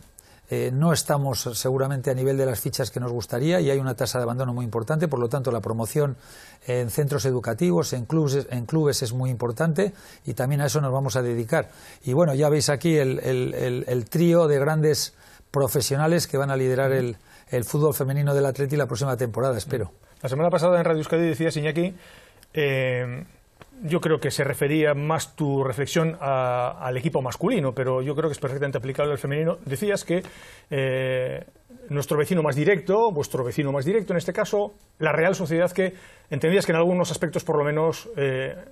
No estamos seguramente a nivel de las fichas que nos gustaría y hay una tasa de abandono muy importante, por lo tanto la promoción en centros educativos, en clubes es muy importante y también a eso nos vamos a dedicar. Y bueno, ya veis aquí el trío de grandes profesionales que van a liderar el fútbol femenino del Atleti la próxima temporada, espero. La semana pasada en Radio Euskadi decías, Iñaki, yo creo que se refería más tu reflexión al equipo masculino, pero yo creo que es perfectamente aplicable al femenino. Decías que nuestro vecino más directo, vuestro vecino más directo en este caso, la Real Sociedad, que entendías que en algunos aspectos por lo menos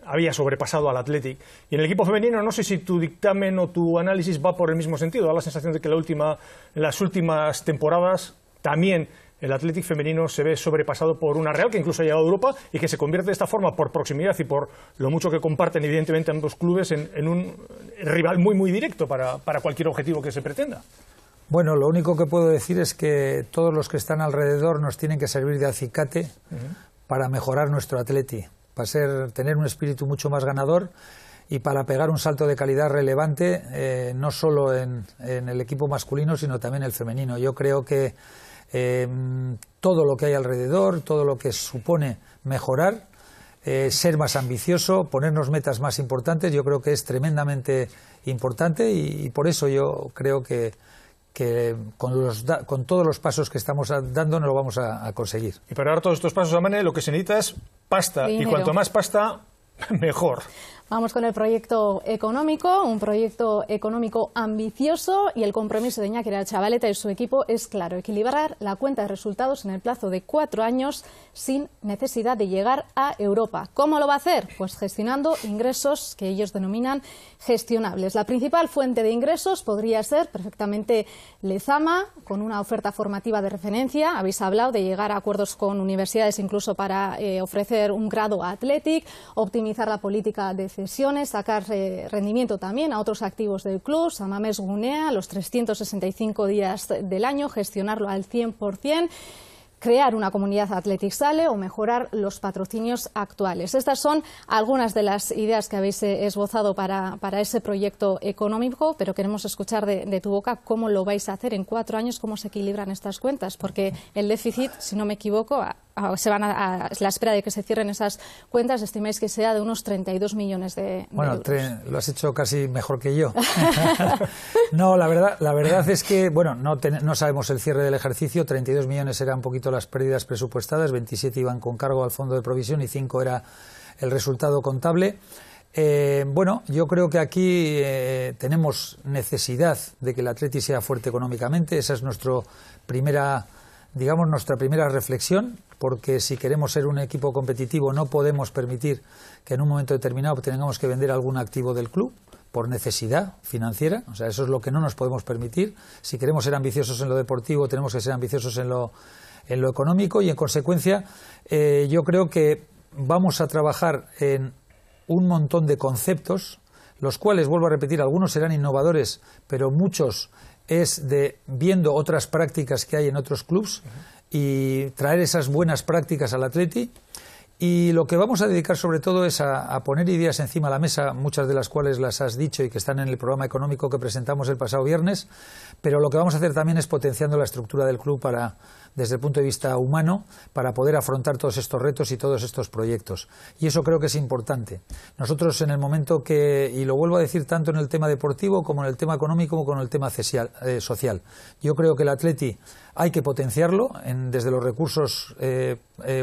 había sobrepasado al Athletic. Y en el equipo femenino no sé si tu dictamen o tu análisis va por el mismo sentido. Da la sensación de que en las últimas temporadas también el Athletic femenino se ve sobrepasado por una Real que incluso ha llegado a Europa y que se convierte de esta forma, por proximidad y por lo mucho que comparten evidentemente ambos clubes, en un rival muy muy directo para cualquier objetivo que se pretenda. Bueno, lo único que puedo decir es que todos los que están alrededor nos tienen que servir de acicate para mejorar nuestro Atleti, para tener un espíritu mucho más ganador y para pegar un salto de calidad relevante, no solo en el equipo masculino, sino también el femenino. Yo creo que todo lo que hay alrededor, todo lo que supone mejorar, ser más ambicioso, ponernos metas más importantes, yo creo que es tremendamente importante y por eso yo creo que con todos los pasos que estamos dando nos lo vamos a conseguir. Y para dar todos estos pasos, Amane, lo que se necesita es pasta, dinero. Y cuanto más pasta, mejor. Vamos con el proyecto económico, un proyecto económico ambicioso, y el compromiso de Iñaki Aretxabaleta y su equipo es claro: equilibrar la cuenta de resultados en el plazo de 4 años sin necesidad de llegar a Europa. ¿Cómo lo va a hacer? Pues gestionando ingresos que ellos denominan gestionables. La principal fuente de ingresos podría ser perfectamente Lezama, con una oferta formativa de referencia. Habéis hablado de llegar a acuerdos con universidades incluso para ofrecer un grado Athletic, optimizar la política de cesiones, sacar rendimiento también a otros activos del club, San Mamés Gunea, los 365 días del año, gestionarlo al 100%, crear una comunidad Athletic Sale o mejorar los patrocinios actuales. Estas son algunas de las ideas que habéis esbozado para ese proyecto económico, pero queremos escuchar de tu boca cómo lo vais a hacer en 4 años, cómo se equilibran estas cuentas, porque el déficit, si no me equivoco, se van a la espera de que se cierren esas cuentas, estimáis que sea de unos 32 millones de euros. Lo has hecho casi mejor que yo. No, la verdad es que, bueno, no sabemos el cierre del ejercicio. 32 millones eran un poquito las pérdidas presupuestadas, 27 iban con cargo al fondo de provisión y 5 era el resultado contable. Bueno, yo creo que aquí tenemos necesidad de que el Atleti sea fuerte económicamente. Esa es nuestra primera reflexión, porque si queremos ser un equipo competitivo no podemos permitir que en un momento determinado tengamos que vender algún activo del club por necesidad financiera. O sea, eso es lo que no nos podemos permitir. Si queremos ser ambiciosos en lo deportivo, tenemos que ser ambiciosos en lo económico y, en consecuencia, yo creo que vamos a trabajar en un montón de conceptos, los cuales, vuelvo a repetir, algunos serán innovadores, pero muchos es de viendo otras prácticas que hay en otros clubs y traer esas buenas prácticas al Atleti. Y lo que vamos a dedicar sobre todo es a poner ideas encima de la mesa, muchas de las cuales las has dicho y que están en el programa económico que presentamos el pasado viernes, pero lo que vamos a hacer también es potenciando la estructura del club desde el punto de vista humano, para poder afrontar todos estos retos y todos estos proyectos. Y eso creo que es importante. Nosotros en el momento y lo vuelvo a decir tanto en el tema deportivo como en el tema económico como en el tema social, yo creo que el Atleti hay que potenciarlo desde los recursos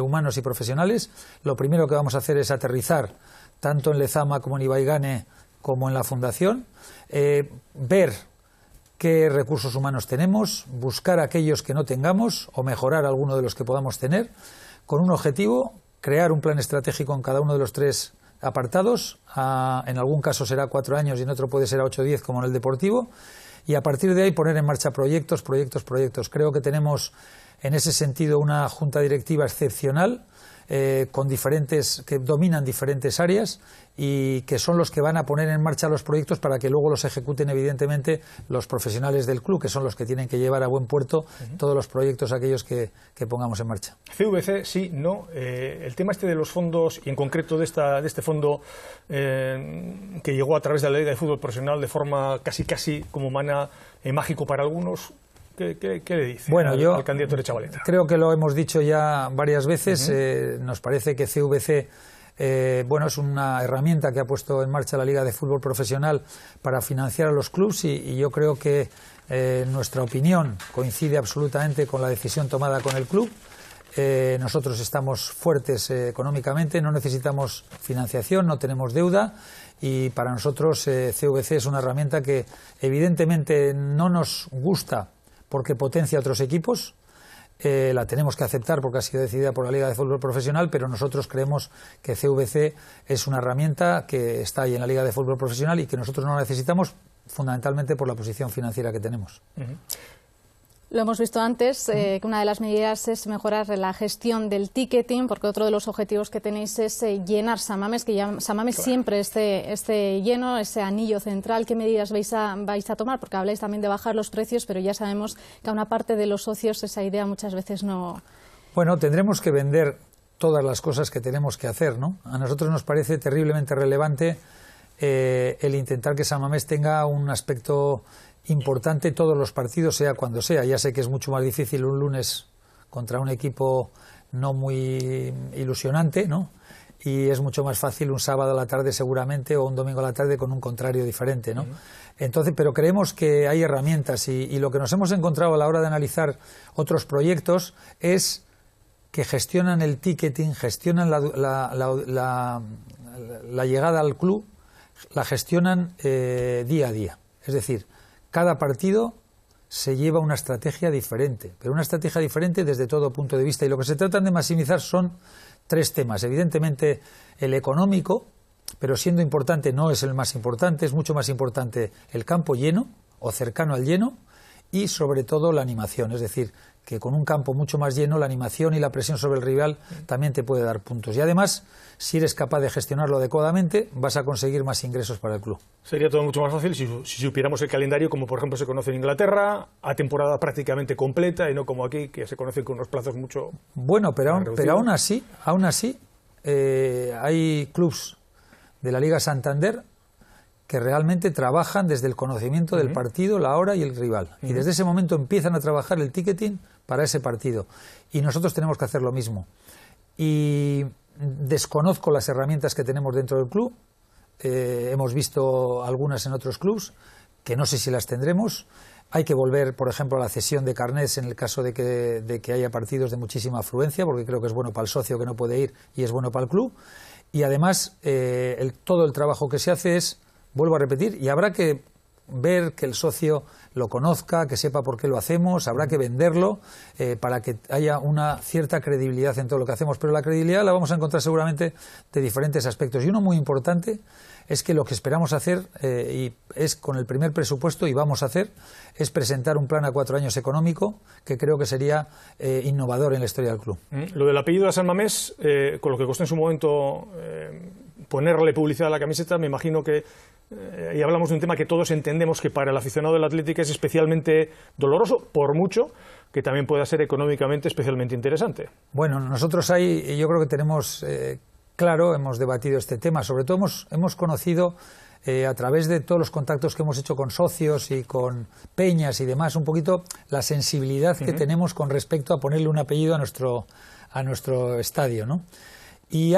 humanos y profesionales. Lo primero que vamos a hacer es aterrizar tanto en Lezama como en Ibaigane como en la Fundación, ver qué recursos humanos tenemos, buscar aquellos que no tengamos o mejorar alguno de los que podamos tener, con un objetivo: crear un plan estratégico en cada uno de los 3 apartados. En algún caso será 4 años y en otro puede ser a 8 o 10 como en el deportivo, y a partir de ahí poner en marcha proyectos. Creo que tenemos en ese sentido una junta directiva excepcional, con que dominan diferentes áreas y que son los que van a poner en marcha los proyectos para que luego los ejecuten evidentemente los profesionales del club, que son los que tienen que llevar a buen puerto todos los proyectos aquellos que pongamos en marcha. CVC, sí, no. El tema de los fondos, y en concreto de este fondo que llegó a través de la Liga de Fútbol Profesional de forma casi como mana mágico para algunos, ¿Qué le dice al candidato de Chavaleta? Creo que lo hemos dicho ya varias veces. Nos parece que CVC es una herramienta que ha puesto en marcha la Liga de Fútbol Profesional para financiar a los clubes, y yo creo que nuestra opinión coincide absolutamente con la decisión tomada con el club. Nosotros estamos fuertes económicamente, no necesitamos financiación, no tenemos deuda, y para nosotros CVC es una herramienta que evidentemente no nos gusta porque potencia a otros equipos. La tenemos que aceptar porque ha sido decidida por la Liga de Fútbol Profesional, pero nosotros creemos que CVC es una herramienta que está ahí en la Liga de Fútbol Profesional y que nosotros no la necesitamos, fundamentalmente por la posición financiera que tenemos. Lo hemos visto antes, que una de las medidas es mejorar la gestión del ticketing, porque otro de los objetivos que tenéis es llenar San Mamés, que ya San Mamés siempre esté lleno, ese anillo central. ¿Qué medidas vais a tomar? Porque habláis también de bajar los precios, pero ya sabemos que a una parte de los socios esa idea muchas veces no... Bueno, tendremos que vender todas las cosas que tenemos que hacer, ¿no? A nosotros nos parece terriblemente relevante el intentar que San Mamés tenga un aspecto importante todos los partidos, sea cuando sea. Ya sé que es mucho más difícil un lunes contra un equipo no muy ilusionante, ¿no? Y es mucho más fácil un sábado a la tarde seguramente, o un domingo a la tarde con un contrario diferente, ¿no? Entonces, pero creemos que hay herramientas, y lo que nos hemos encontrado a la hora de analizar otros proyectos es que gestionan el ticketing, gestionan la llegada al club, la gestionan día a día. Es decir, cada partido se lleva una estrategia diferente, pero una estrategia diferente desde todo punto de vista. Y lo que se tratan de maximizar son 3 temas. Evidentemente el económico, pero siendo importante no es el más importante, es mucho más importante el campo lleno o cercano al lleno, y sobre todo la animación. Es decir, que con un campo mucho más lleno, la animación y la presión sobre el rival también te puede dar puntos. Y además, si eres capaz de gestionarlo adecuadamente, vas a conseguir más ingresos para el club. Sería todo mucho más fácil si supiéramos el calendario, como por ejemplo se conoce en Inglaterra, a temporada prácticamente completa, y no como aquí, que se conoce con unos plazos mucho... Bueno, pero aún así hay clubs de la Liga Santander que realmente trabajan desde el conocimiento del partido, la hora y el rival. Y desde ese momento empiezan a trabajar el ticketing para ese partido. Y nosotros tenemos que hacer lo mismo. Y desconozco las herramientas que tenemos dentro del club. Hemos visto algunas en otros clubs, que no sé si las tendremos. Hay que volver, por ejemplo, a la cesión de carnets en el caso de que haya partidos de muchísima afluencia, porque creo que es bueno para el socio que no puede ir y es bueno para el club. Y además, todo el trabajo que se hace es, vuelvo a repetir, y habrá que ver que el socio lo conozca, que sepa por qué lo hacemos, habrá que venderlo para que haya una cierta credibilidad en todo lo que hacemos, pero la credibilidad la vamos a encontrar seguramente de diferentes aspectos, y uno muy importante es que lo que esperamos hacer, y es con el primer presupuesto, y vamos a hacer, es presentar un plan a 4 años económico que creo que sería innovador en la historia del club. Lo del apellido de San Mamés, con lo que costó en su momento ponerle publicidad a la camiseta, me imagino que y hablamos de un tema que todos entendemos que para el aficionado del Athletic es especialmente doloroso, por mucho que también pueda ser económicamente especialmente interesante. Bueno, nosotros ahí yo creo que tenemos claro, hemos debatido este tema, sobre todo hemos conocido a través de todos los contactos que hemos hecho con socios y con peñas y demás, un poquito la sensibilidad que tenemos con respecto a ponerle un apellido a nuestro estadio, ¿no? Y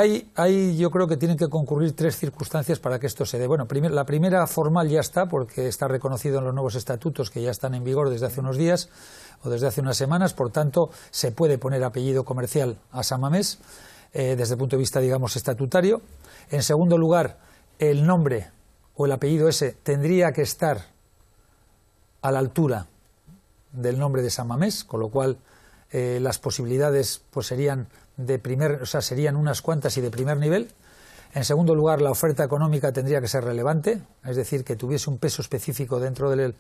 yo creo que tienen que concurrir 3 circunstancias para que esto se dé. Bueno, la primera formal ya está, porque está reconocido en los nuevos estatutos que ya están en vigor desde hace unos días o desde hace unas semanas, por tanto se puede poner apellido comercial a San Mamés desde el punto de vista, digamos, estatutario. En segundo lugar, el nombre o el apellido ese tendría que estar a la altura del nombre de San Mamés, con lo cual las posibilidades pues serían serían unas cuantas y de primer nivel. En segundo lugar, la oferta económica tendría que ser relevante, es decir, que tuviese un peso específico dentro de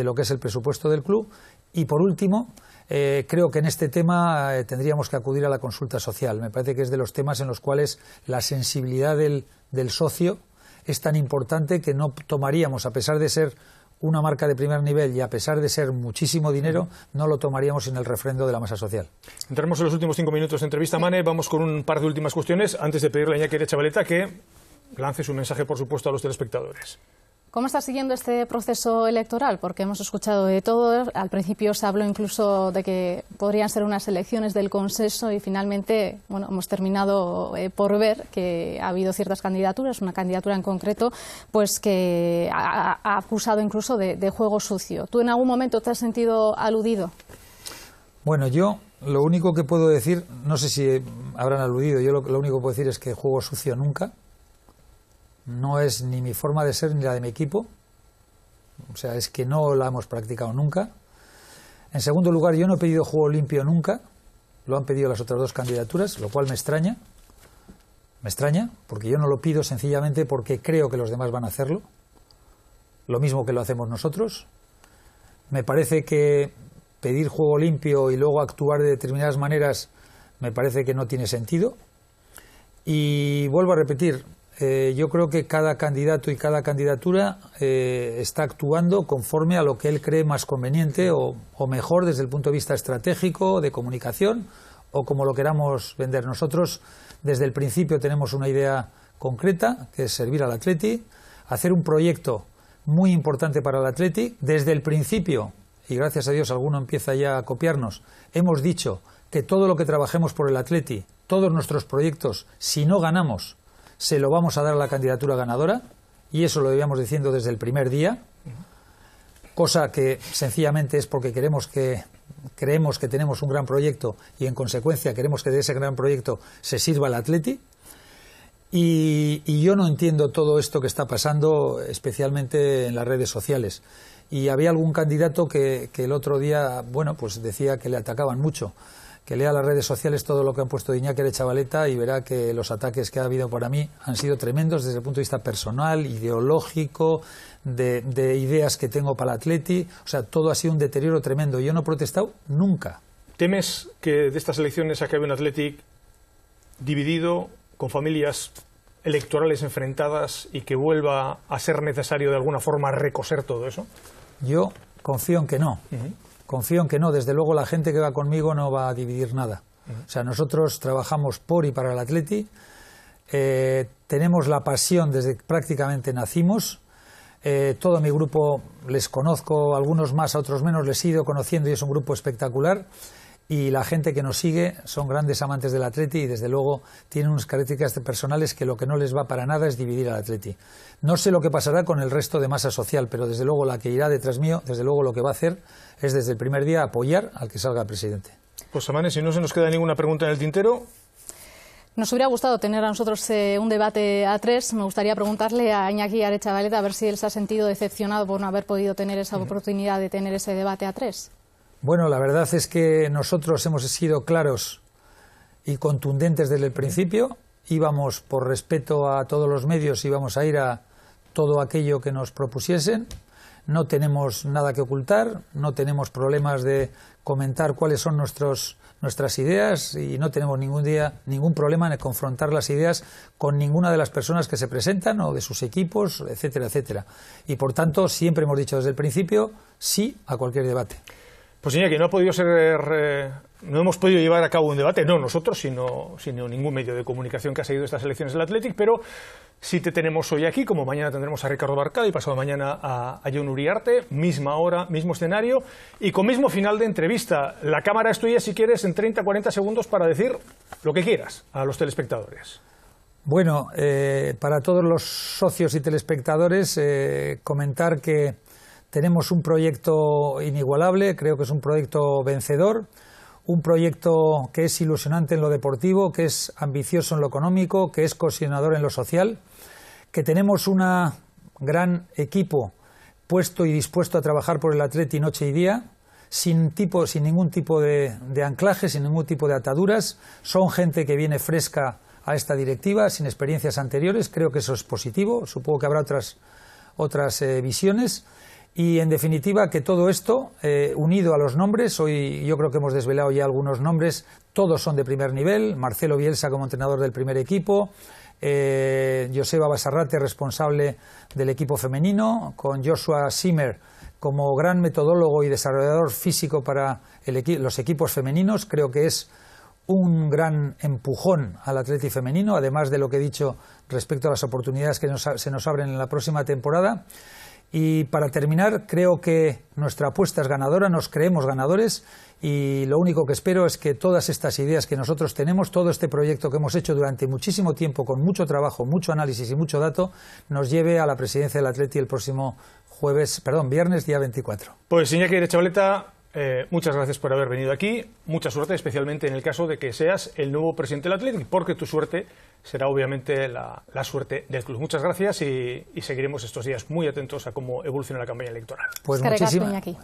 lo que es el presupuesto del club. Y por último, creo que en este tema tendríamos que acudir a la consulta social. Me parece que es de los temas en los cuales la sensibilidad del socio es tan importante que no tomaríamos, a pesar de ser una marca de primer nivel y a pesar de ser muchísimo dinero, no lo tomaríamos sin el refrendo de la masa social. Entramos en los últimos 5 minutos de entrevista, Mane. Vamos con un par de últimas cuestiones antes de pedirle a Iñaki Aretxabaleta que lance su mensaje, por supuesto, a los telespectadores. ¿Cómo está siguiendo este proceso electoral? Porque hemos escuchado de todo. Al principio se habló incluso de que podrían ser unas elecciones del consenso y finalmente, bueno, hemos terminado por ver que ha habido ciertas candidaturas, una candidatura en concreto, pues que ha acusado incluso de juego sucio. ¿Tú en algún momento te has sentido aludido? Bueno, yo lo único que puedo decir, no sé si habrán aludido, yo lo único que puedo decir es que juego sucio nunca. No es ni mi forma de ser ni la de mi equipo, o sea, es que no la hemos practicado nunca. En segundo lugar, yo no he pedido juego limpio nunca, lo han pedido las otras 2 candidaturas, lo cual me extraña, porque yo no lo pido sencillamente porque creo que los demás van a hacerlo, lo mismo que lo hacemos nosotros. Me parece que pedir juego limpio y luego actuar de determinadas maneras me parece que no tiene sentido. Y vuelvo a repetir, yo creo que cada candidato y cada candidatura está actuando conforme a lo que él cree más conveniente o mejor desde el punto de vista estratégico, de comunicación o como lo queramos vender. Nosotros desde el principio tenemos una idea concreta, que es servir al Athletic, hacer un proyecto muy importante para el Athletic. Desde el principio, y gracias a Dios alguno empieza ya a copiarnos, hemos dicho que todo lo que trabajemos por el Athletic, todos nuestros proyectos, si no ganamos, se lo vamos a dar a la candidatura ganadora, y eso lo íbamos diciendo desde el primer día, cosa que sencillamente es porque creemos que tenemos un gran proyecto y en consecuencia queremos que de ese gran proyecto se sirva el Athletic. Y yo no entiendo todo esto que está pasando, especialmente en las redes sociales. Y había algún candidato que el otro día, bueno, pues decía que le atacaban mucho. Que lea las redes sociales todo lo que han puesto de Iñaki Aretxabaleta y verá que los ataques que ha habido para mí han sido tremendos desde el punto de vista personal, ideológico, de ideas que tengo para el Athletic. O sea, todo ha sido un deterioro tremendo. Yo no he protestado nunca. ¿Temes que de estas elecciones acabe un Athletic dividido, con familias electorales enfrentadas y que vuelva a ser necesario de alguna forma recoser todo eso? Yo confío en que no. Confío en que no, desde luego la gente que va conmigo no va a dividir nada. O sea, nosotros trabajamos por y para el Athletic, tenemos la pasión desde que prácticamente nacimos, todo mi grupo les conozco, algunos más, a otros menos, les he ido conociendo y es un grupo espectacular, y la gente que nos sigue son grandes amantes del Athletic y desde luego tienen unas características personales que lo que no les va para nada es dividir al Athletic. No sé lo que pasará con el resto de masa social, pero desde luego la que irá detrás mío, desde luego lo que va a hacer es desde el primer día apoyar al que salga presidente. Pues Amane, si no se nos queda ninguna pregunta en el tintero. Nos hubiera gustado tener a nosotros un debate a 3. Me gustaría preguntarle a Iñaki Aretxabaleta a ver si él se ha sentido decepcionado por no haber podido tener esa oportunidad de tener ese debate a 3. Bueno, la verdad es que nosotros hemos sido claros y contundentes desde el principio. Íbamos, por respeto a todos los medios, íbamos a ir a todo aquello que nos propusiesen. no tenemos nada que ocultar, no tenemos problemas de comentar cuáles son nuestras ideas y no tenemos ningún problema en confrontar las ideas con ninguna de las personas que se presentan o de sus equipos, etcétera, etcétera. Y por tanto, siempre hemos dicho desde el principio sí a cualquier debate. Pues Iñaki, no hemos podido llevar a cabo un debate, no nosotros, sino ningún medio de comunicación que ha seguido estas elecciones del Athletic, pero sí te tenemos hoy aquí, como mañana tendremos a Ricardo Barcala y pasado mañana a Jon Uriarte, misma hora, mismo escenario y con mismo final de entrevista. La cámara es tuya si quieres en 30-40 segundos para decir lo que quieras a los telespectadores. Bueno, para todos los socios y telespectadores, comentar que tenemos un proyecto inigualable, creo que es un proyecto vencedor, un proyecto que es ilusionante en lo deportivo, que es ambicioso en lo económico, que es cohesionador en lo social, que tenemos un gran equipo puesto y dispuesto a trabajar por el Athletic noche y día, sin ningún tipo de anclaje, sin ningún tipo de ataduras. Son gente que viene fresca a esta directiva, sin experiencias anteriores. Creo que eso es positivo. Supongo que habrá otras visiones. Y, en definitiva, que todo esto, unido a los nombres, hoy yo creo que hemos desvelado ya algunos nombres, todos son de primer nivel. Marcelo Bielsa como entrenador del primer equipo, Joseba Basarrate, responsable del equipo femenino, con Joshua Zimmer como gran metodólogo y desarrollador físico para los equipos femeninos. Creo que es un gran empujón al Athletic femenino, además de lo que he dicho respecto a las oportunidades que se nos abren en la próxima temporada. Y para terminar, creo que nuestra apuesta es ganadora, nos creemos ganadores y lo único que espero es que todas estas ideas que nosotros tenemos, todo este proyecto que hemos hecho durante muchísimo tiempo, con mucho trabajo, mucho análisis y mucho dato, nos lleve a la presidencia del Athletic el próximo viernes, día 24. Pues Iñaki Aretxabaleta, muchas gracias por haber venido aquí, mucha suerte, especialmente en el caso de que seas el nuevo presidente del Athletic, porque tu suerte será obviamente la suerte del club. Muchas gracias y seguiremos estos días muy atentos a cómo evoluciona la campaña electoral. Pues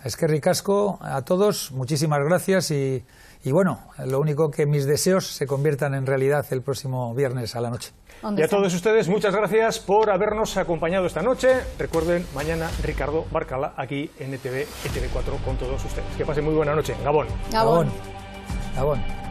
eskerrik asko a todos, muchísimas gracias y bueno, lo único que mis deseos se conviertan en realidad el próximo viernes a la noche. Y a todos ustedes, muchas gracias por habernos acompañado esta noche. Recuerden, mañana Ricardo Barcala aquí en ETV, ETV4 con todos ustedes. Que pasen muy buena noche. Gabón. Gabón. Gabón.